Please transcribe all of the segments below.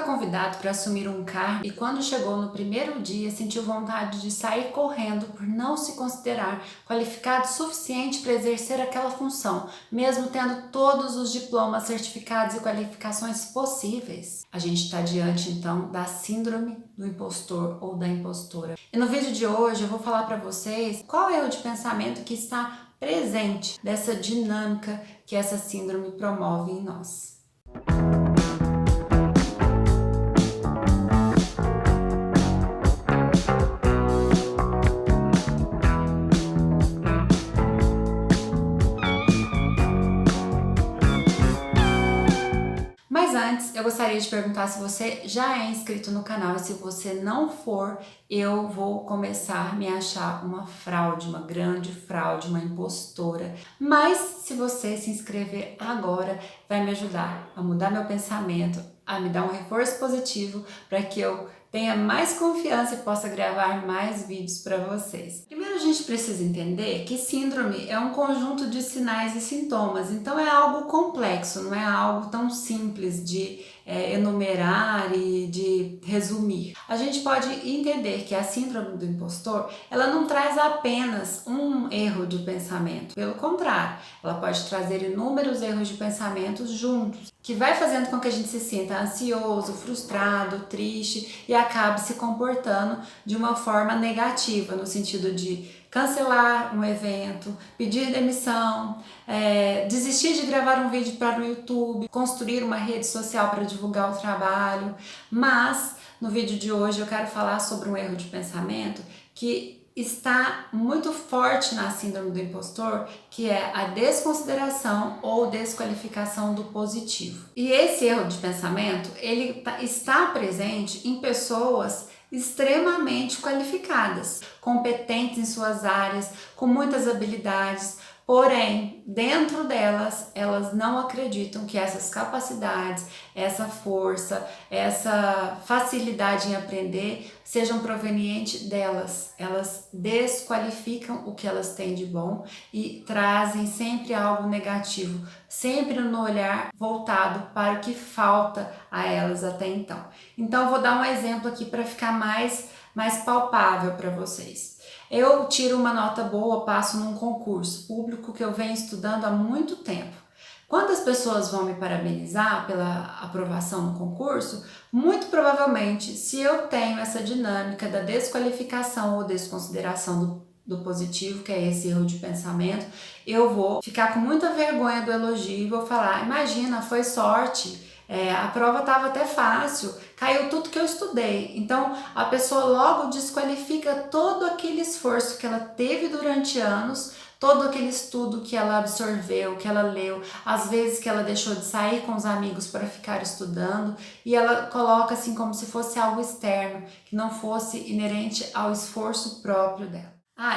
convidado para assumir um cargo e quando chegou no primeiro dia sentiu vontade de sair correndo por não se considerar qualificado o suficiente para exercer aquela função, mesmo tendo todos os diplomas, certificados e qualificações possíveis. A gente está diante então da síndrome do impostor ou da impostora. E no vídeo de hoje eu vou falar para vocês qual é o de pensamento que está presente dessa dinâmica que essa síndrome promove em nós. Mas antes, eu gostaria de perguntar se você já é inscrito no canal e se você não for, eu vou começar a me achar uma fraude, uma grande fraude, uma impostora. Mas se você se inscrever agora, vai me ajudar a mudar meu pensamento, a me dar um reforço positivo para que eu tenha mais confiança e possa gravar mais vídeos para vocês. Primeiro a gente precisa entender que síndrome é um conjunto de sinais e sintomas, então é algo complexo, não é algo tão simples de enumerar e de resumir. A gente pode entender que a síndrome do impostor, ela não traz apenas um erro de pensamento, pelo contrário, ela pode trazer inúmeros erros de pensamentos juntos, que vai fazendo com que a gente se sinta ansioso, frustrado, triste e acabe se comportando de uma forma negativa, no sentido de cancelar um evento, pedir demissão, desistir de gravar um vídeo para o YouTube, construir uma rede social para divulgar o trabalho. Mas no vídeo de hoje eu quero falar sobre um erro de pensamento que está muito forte na síndrome do impostor, que é a desconsideração ou desqualificação do positivo. E esse erro de pensamento, ele está presente em pessoas extremamente qualificadas, competentes em suas áreas, com muitas habilidades, porém, dentro delas, elas não acreditam que essas capacidades, essa força, essa facilidade em aprender sejam provenientes delas. Elas desqualificam o que elas têm de bom e trazem sempre algo negativo, sempre no olhar voltado para o que falta a elas até então. Então, eu vou dar um exemplo aqui para ficar mais palpável para vocês. Eu tiro uma nota boa, passo num concurso público que eu venho estudando há muito tempo. Quando as pessoas vão me parabenizar pela aprovação no concurso, muito provavelmente, se eu tenho essa dinâmica da desqualificação ou desconsideração do positivo, que é esse erro de pensamento, eu vou ficar com muita vergonha do elogio e vou falar: imagina, foi sorte. A prova estava até fácil, caiu tudo que eu estudei. Então a pessoa logo desqualifica todo aquele esforço que ela teve durante anos, todo aquele estudo que ela absorveu, que ela leu, às vezes que ela deixou de sair com os amigos para ficar estudando, e ela coloca assim como se fosse algo externo, que não fosse inerente ao esforço próprio dela.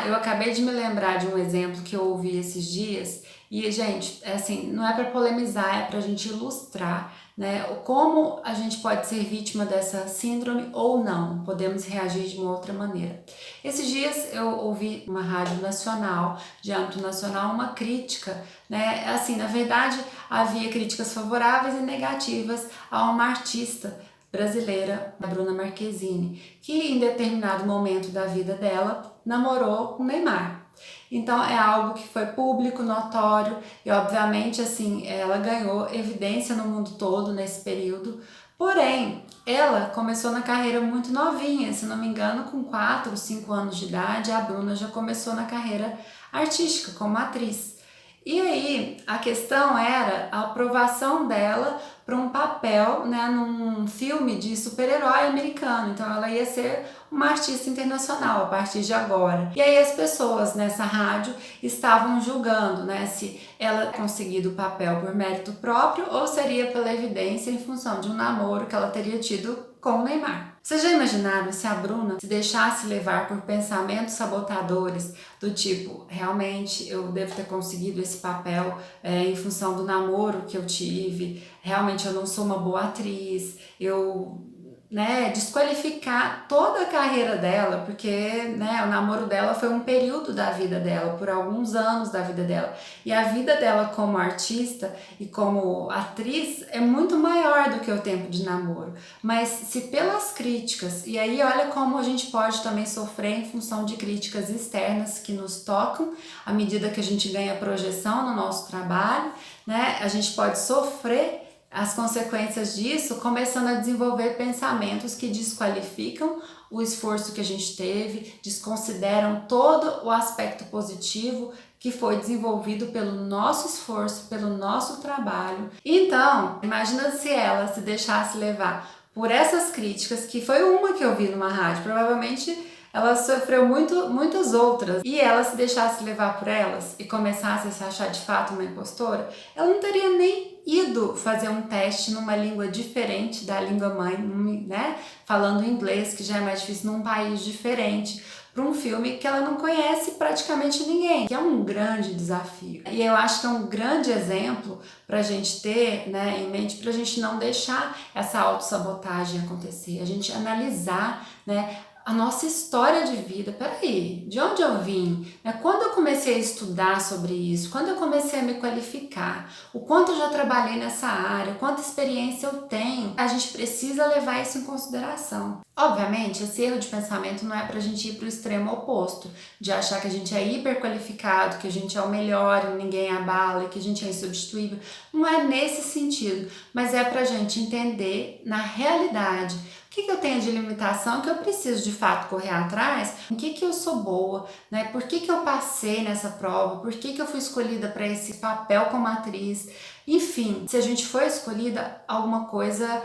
Eu acabei de me lembrar de um exemplo que eu ouvi esses dias e, gente, assim, não é para polemizar, é para a gente ilustrar, né, como a gente pode ser vítima dessa síndrome ou não, podemos reagir de uma outra maneira. Esses dias eu ouvi uma rádio nacional, de âmbito nacional, uma crítica, né, assim, na verdade havia críticas favoráveis e negativas a uma artista brasileira, a Bruna Marquezine, que em determinado momento da vida dela namorou com Neymar. Então é algo que foi público, notório e obviamente assim ela ganhou evidência no mundo todo nesse período. Porém, ela começou na carreira muito novinha, se não me engano, com 4 ou 5 anos de idade, a Bruna já começou na carreira artística como atriz. E aí, a questão era a aprovação dela para um papel, né, num filme de super-herói americano. Então ela ia ser uma artista internacional a partir de agora. E aí as pessoas nessa rádio estavam julgando, né, se ela conseguido o papel por mérito próprio ou seria pela evidência em função de um namoro que ela teria tido com o Neymar. Vocês já imaginaram se a Bruna se deixasse levar por pensamentos sabotadores do tipo, realmente eu devo ter conseguido esse papel em função do namoro que eu tive, realmente eu não sou uma boa atriz, eu né, desqualificar toda a carreira dela, porque, né, o namoro dela foi um período da vida dela, por alguns anos da vida dela. E a vida dela como artista e como atriz é muito maior do que o tempo de namoro. Mas se pelas críticas, e aí olha como a gente pode também sofrer em função de críticas externas que nos tocam, à medida que a gente ganha projeção no nosso trabalho, né, a gente pode sofrer as consequências disso, começando a desenvolver pensamentos que desqualificam o esforço que a gente teve, desconsideram todo o aspecto positivo que foi desenvolvido pelo nosso esforço, pelo nosso trabalho. Então, imagina se ela se deixasse levar por essas críticas, que foi uma que eu vi numa rádio, provavelmente ela sofreu muitas outras, e ela se deixasse levar por elas e começasse a se achar de fato uma impostora, ela não teria nem ido fazer um teste numa língua diferente da língua mãe, né? Falando inglês, que já é mais difícil, num país diferente, para um filme que ela não conhece praticamente ninguém, que é um grande desafio. E eu acho que é um grande exemplo para a gente ter, né, em mente, para a gente não deixar essa autossabotagem acontecer, a gente analisar, né, a nossa história de vida. Peraí, de onde eu vim? Quando eu comecei a estudar sobre isso, quando eu comecei a me qualificar, o quanto eu já trabalhei nessa área, quanta experiência eu tenho, a gente precisa levar isso em consideração. Obviamente, esse erro de pensamento não é pra gente ir pro extremo oposto, de achar que a gente é hiperqualificado, que a gente é o melhor e ninguém abala, e que a gente é insubstituível. Não é nesse sentido, mas é pra gente entender na realidade o que eu tenho de limitação que eu preciso de fato correr atrás, em que eu sou boa, né? Por que eu passei nessa prova, por que eu fui escolhida para esse papel como atriz. Enfim, se a gente foi escolhida, alguma coisa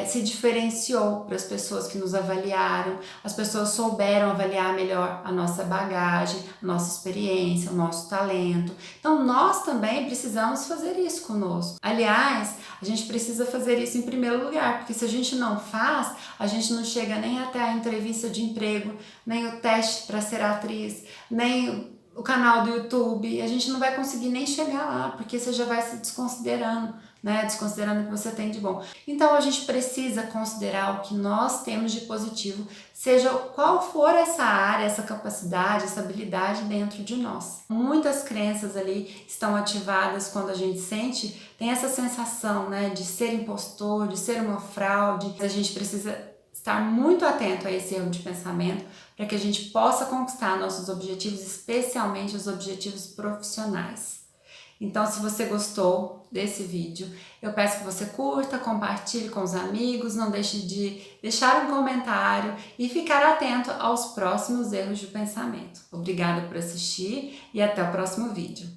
se diferenciou para as pessoas que nos avaliaram, as pessoas souberam avaliar melhor a nossa bagagem, a nossa experiência, o nosso talento. Então nós também precisamos fazer isso conosco. Aliás, a gente precisa fazer isso em primeiro lugar, porque se a gente não faz, a gente não chega nem até a entrevista de emprego, nem o teste para ser atriz, nem o canal do YouTube, a gente não vai conseguir nem chegar lá, porque você já vai se desconsiderando, né? Desconsiderando o que você tem de bom. Então a gente precisa considerar o que nós temos de positivo, seja qual for essa área, essa capacidade, essa habilidade dentro de nós. Muitas crenças ali estão ativadas quando a gente tem essa sensação, né, de ser impostor, de ser uma fraude. A gente precisa estar muito atento a esse erro de pensamento para que a gente possa conquistar nossos objetivos, especialmente os objetivos profissionais. Então, se você gostou desse vídeo, eu peço que você curta, compartilhe com os amigos, não deixe de deixar um comentário e ficar atento aos próximos erros de pensamento. Obrigada por assistir e até o próximo vídeo.